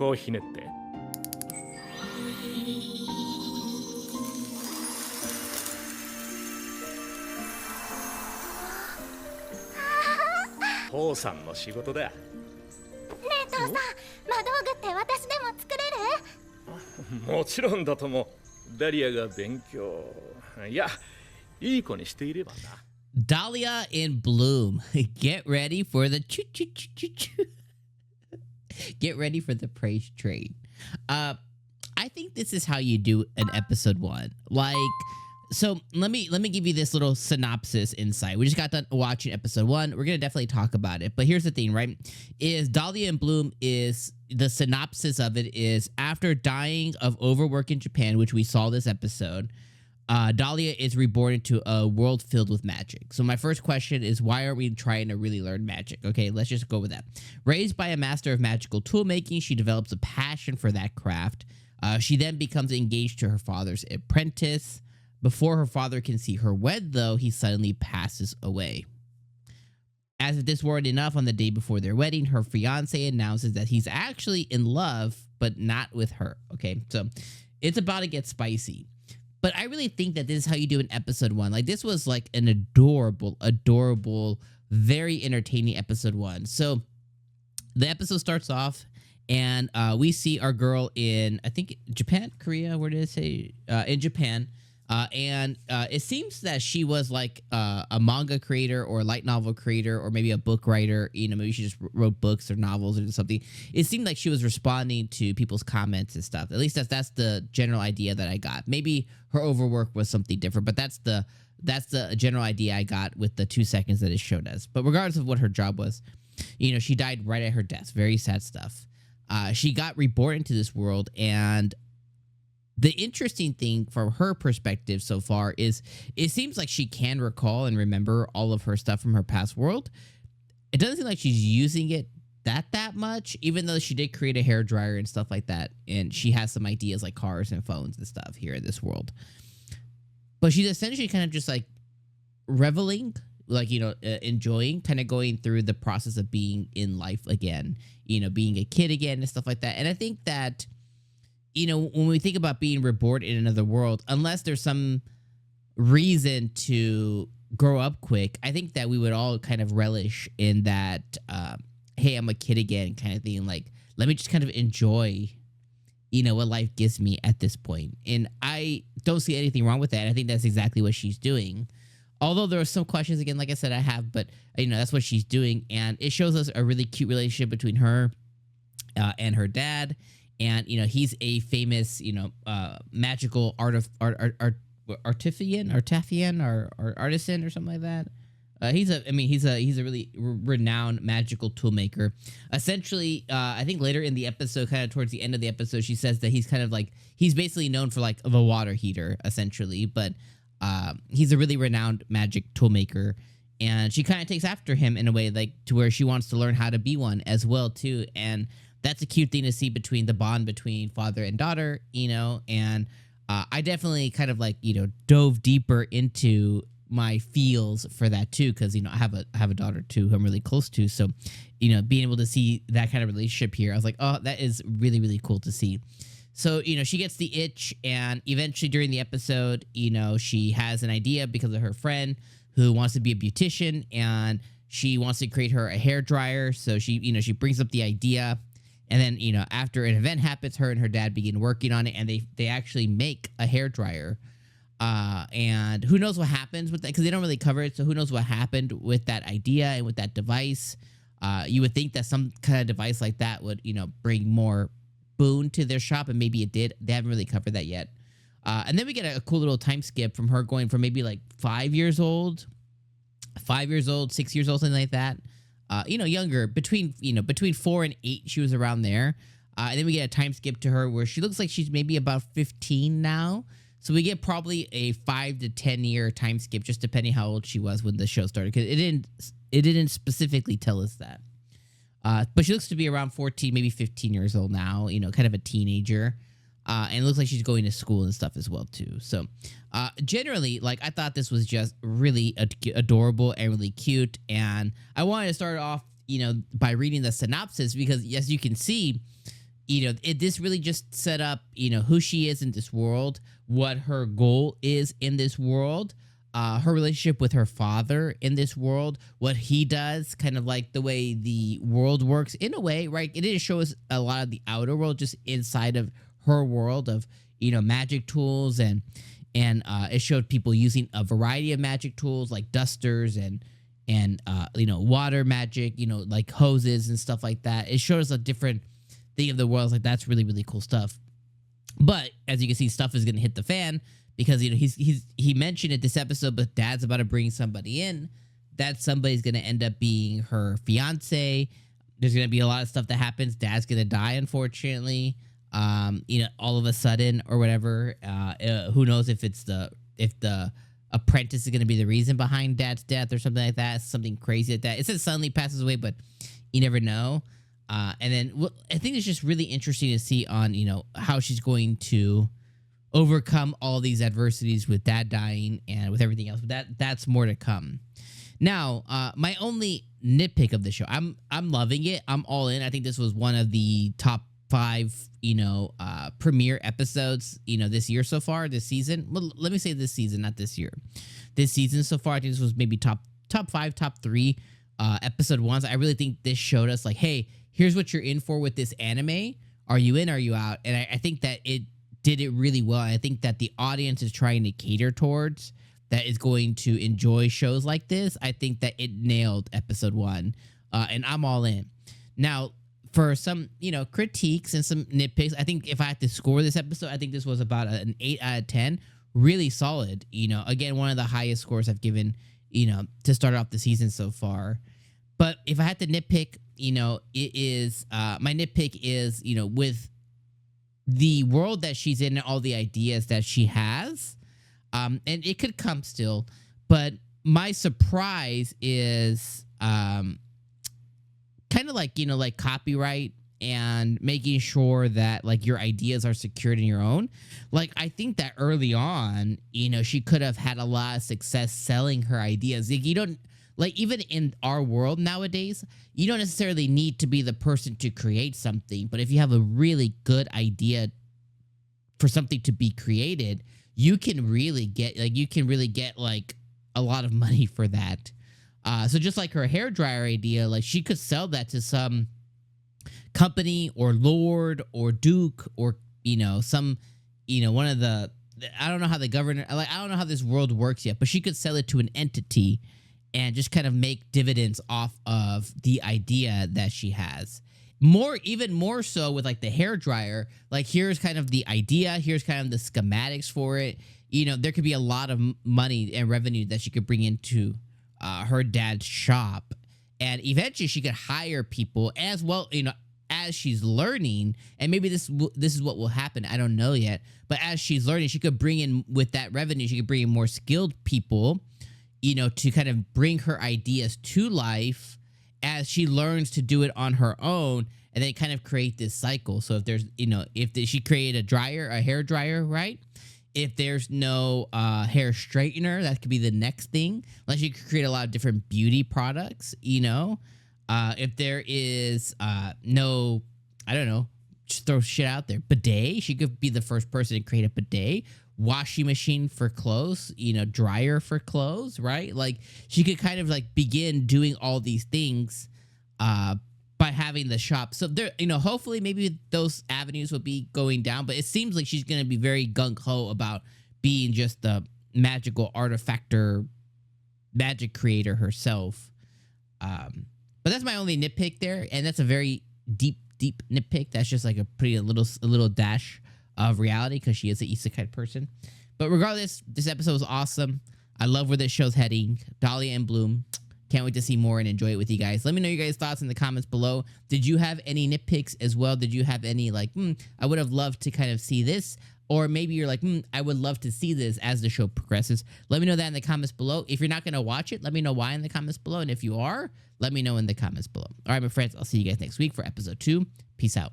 こをひねって。父さんの仕事だ。ねえ父さん、魔道具って私でも作れる？もちろんだとも。ダリアが勉強。いや、いい子にしていればな。Dahlia in bloom. Get ready for the choo choo choo choo choo. Get ready for the praise train. I think this is how you do an episode 1. Like, so let me give you this little synopsis insight. We just got done watching episode 1. We're gonna definitely talk about it. But here's the thing, right? Is Dahlia in bloom is the synopsis of it is after dying of overwork in Japan, which we saw this episode. Dahlia is reborn into a world filled with magic. So my first question is, why are we trying to really learn magic? Okay, let's just go with that. Raised by a master of magical tool making, she develops a passion for that craft. She then becomes engaged to her father's apprentice. Before her father can see her wed, though, he suddenly passes away. As if this weren't enough, on the day before their wedding, her fiancé announces that he's actually in love, but not with her. Okay, so it's about to get spicy. But I really think that this is how you do an episode 1. Like, this was like an adorable, very entertaining episode 1. So the episode starts off and we see our girl in, I think, Japan, Korea, where did it say? In Japan. And it seems that she was like a manga creator or a light novel creator or maybe a book writer. You know, maybe she just wrote books or novels or something. It seemed like she was responding to people's comments and stuff. At least that's the general idea that I got. Maybe her overwork was something different, but that's the general idea I got with the 2 seconds that it showed us. But regardless of what her job was, you know, she died right at her desk. Very sad stuff. She got reborn into this world, and the interesting thing from her perspective so far is it seems like she can recall and remember all of her stuff from her past world. It doesn't seem like she's using it that much, even though she did create a hairdryer and stuff like that. And she has some ideas like cars and phones and stuff here in this world. But she's essentially kind of just like reveling, like, you know, enjoying, kind of going through the process of being in life again, you know, being a kid again and stuff like that. And I think that, you know, when we think about being reborn in another world, unless there's some reason to grow up quick, I think that we would all kind of relish in that, hey, I'm a kid again kind of thing. Like, let me just kind of enjoy, you know, what life gives me at this point. And I don't see anything wrong with that. I think that's exactly what she's doing. Although there are some questions, again, like I said, I have, but, you know, that's what she's doing. And it shows us a really cute relationship between her and her dad. And, you know, he's a famous, you know, magical artifian or artisan or something like that. He's a really renowned magical tool maker. Essentially, I think later in the episode, kind of towards the end of the episode, she says that he's kind of like, he's basically known for like the water heater, essentially. But he's a really renowned magic tool maker. And she kind of takes after him in a way, like, to where she wants to learn how to be one as well, too. And that's a cute thing to see between the bond between father and daughter, you know, and I definitely kind of like, you know, dove deeper into my feels for that too, because, you know, I have a daughter too who I'm really close to. So, you know, being able to see that kind of relationship here, I was like, oh, that is really, really cool to see. So, you know, she gets the itch, and eventually during the episode, you know, she has an idea because of her friend who wants to be a beautician, and she wants to create her a hair dryer. So she, you know, she brings up the idea. And then, you know, after an event happens, her and her dad begin working on it, and they actually make a hairdryer. And who knows what happens with that, because they don't really cover it. So who knows what happened with that idea and with that device. You would think that some kind of device like that would, you know, bring more boon to their shop, and maybe it did. They haven't really covered that yet. And then we get a cool little time skip from her going from maybe like 5 years old, 6 years old, something like that. You know, younger, between 4 and 8, she was around there. And then we get a time skip to her where she looks like she's maybe about 15 now. So we get probably a 5 to 10 year time skip, just depending how old she was when the show started, because it didn't specifically tell us that. But she looks to be around 14, maybe 15 years old now, you know, kind of a teenager. And it looks like she's going to school and stuff as well, too. So generally, like, I thought this was just really adorable and really cute. And I wanted to start off, you know, by reading the synopsis, because as you can see, this really just set up, who she is in this world, what her goal is in this world, her relationship with her father in this world, what he does, kind of like the way the world works in a way, right? It didn't show us a lot of the outer world, just inside of her world of, magic tools, and it showed people using a variety of magic tools like dusters and water magic, like hoses and stuff like that. It showed us a different thing of the world. Like, that's really, really cool stuff. But as you can see, stuff is going to hit the fan because, he mentioned it this episode, but Dad's about to bring somebody in. That somebody's going to end up being her fiance. There's going to be a lot of stuff that happens. Dad's going to die, unfortunately. All of a sudden or whatever. Who knows if the apprentice is going to be the reason behind Dad's death or something like that. Something crazy like that. It says suddenly passes away, but you never know. And then I think it's just really interesting to see on, how she's going to overcome all these adversities with Dad dying and with everything else. But that's more to come. Now, my only nitpick of the show, I'm loving it. I'm all in. I think this was one of the top 5, premiere episodes, this year so far, this season. Well, let me say this season, not this year. This season so far, I think this was maybe top 5, top 3 episode 1s. I really think this showed us like, hey, here's what you're in for with this anime. Are you in? Are you out? And I think that it did it really well. I think that the audience is trying to cater towards that is going to enjoy shows like this. I think that it nailed episode 1, and I'm all in. Now, for some, critiques and some nitpicks, I think if I had to score this episode, I think this was about an 8 out of 10. Really solid. Again, one of the highest scores I've given, to start off the season so far. But if I had to nitpick, it is, my nitpick is, with the world that she's in and all the ideas that she has, and it could come still, but my surprise is, kind of like, like copyright and making sure that like your ideas are secured in your own. Like, I think that early on, she could have had a lot of success selling her ideas. Like, you don't, like, even in our world nowadays, you don't necessarily need to be the person to create something, but if you have a really good idea for something to be created, you can really get like a lot of money for that. So just like her hairdryer idea, like she could sell that to some company or lord or duke or, some, one of the, I don't know how the governor, like, I don't know how this world works yet, but she could sell it to an entity and just kind of make dividends off of the idea that she has. Even more so with like the hairdryer, like here's kind of the idea, here's kind of the schematics for it. There could be a lot of money and revenue that she could bring into her dad's shop, and eventually she could hire people as well, as she's learning, and maybe this is what will happen. I don't know yet, but as she's learning, she could bring in, with that revenue, she could bring in more skilled people, to kind of bring her ideas to life as she learns to do it on her own, and then kind of create this cycle. So if there's, she created a hair dryer, right? If there's no hair straightener, that could be the next thing. Like, she could create a lot of different beauty products, If there is no, I don't know, just throw shit out there. Bidet, she could be the first person to create a bidet. Washing machine for clothes, dryer for clothes, right? Like, she could kind of like begin doing all these things by having the shop. So there, hopefully maybe those avenues will be going down, but it seems like she's going to be very gung-ho about being just the magical artifactor, magic creator herself. But that's my only nitpick there, and that's a very deep nitpick. That's just like a little dash of reality because she is an isekai person. But regardless, this episode was awesome. I love where this show's heading. Dahlia and Bloom. Can't wait to see more and enjoy it with you guys. Let me know your guys' thoughts in the comments below. Did you have any nitpicks as well? Did you have any like, I would have loved to kind of see this? Or maybe you're like, I would love to see this as the show progresses. Let me know that in the comments below. If you're not going to watch it, let me know why in the comments below. And if you are, let me know in the comments below. All right, my friends, I'll see you guys next week for episode 2. Peace out.